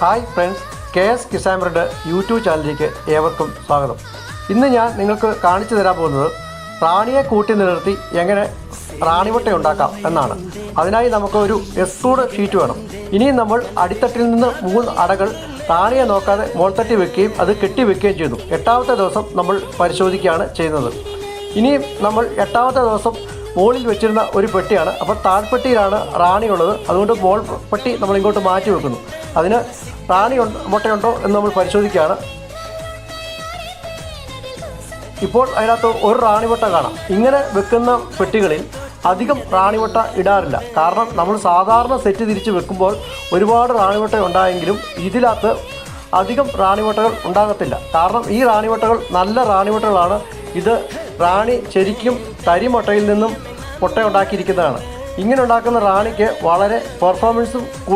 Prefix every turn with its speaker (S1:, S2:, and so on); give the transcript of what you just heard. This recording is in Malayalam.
S1: ഹായ് ഫ്രണ്ട്സ്, KS കിസാമറുടെ യൂട്യൂബ് ചാനലിലേക്ക് ഏവർക്കും സ്വാഗതം. ഇന്ന് ഞാൻ നിങ്ങൾക്ക് കാണിച്ചു തരാൻ പോകുന്നത് റാണിയെ കൂട്ടി നിലനിർത്തി എങ്ങനെ റാണിമുട്ട ഉണ്ടാക്കാം എന്നാണ്. അതിനായി നമുക്ക് ഒരു എക്സ്ട്രൂഡ് ഷീറ്റ് വേണം. ഇനിയും നമ്മൾ അടിത്തട്ടിൽ നിന്ന് 3 അടകൾ റാണിയെ നോക്കാതെ മോൾത്തട്ടി വെക്കുകയും അത് കെട്ടി വെക്കുകയും ചെയ്തു. 8ാമത്തെ ദിവസം നമ്മൾ പരിശോധിക്കുകയാണ് ചെയ്യുന്നത്. ഇനിയും നമ്മൾ 8ാമത്തെ ദിവസം മുകളിൽ വെച്ചിരുന്ന ഒരു പെട്ടിയാണ്. അപ്പോൾ താഴ്പ്പെട്ടിയിലാണ് റാണിയുള്ളത്. അതുകൊണ്ട് മോൾ പെട്ടി നമ്മൾ ഇങ്ങോട്ട് മാറ്റി വെക്കുന്നു. അതിന് റാണി മുട്ടയുണ്ടോ എന്ന് നമ്മൾ പരിശോധിക്കുകയാണ്. ഇപ്പോൾ അതിനകത്ത് ഒരു റാണിമുട്ട കാണാം. ഇങ്ങനെ വെക്കുന്ന പെട്ടികളിൽ അധികം റാണിമുട്ട ഇടാറില്ല. കാരണം നമ്മൾ സാധാരണ സെറ്റ് തിരിച്ച് വെക്കുമ്പോൾ ഒരുപാട് റാണിമുട്ട ഉണ്ടായെങ്കിലും ഇതിനകത്ത് അധികം റാണിമുട്ടകൾ ഉണ്ടാകത്തില്ല. കാരണം ഈ റാണിമുട്ടകൾ നല്ല റാണിമുട്ടകളാണ്. ഇത് റാണി ശരിക്കും തരിമുട്ടയിൽ നിന്നും മുട്ട ഉണ്ടാക്കിയിരിക്കുന്നതാണ്. ഇങ്ങനെ ഉണ്ടാക്കുന്ന റാണിക്ക് വളരെ പെർഫോമൻസും കൂടുതൽ.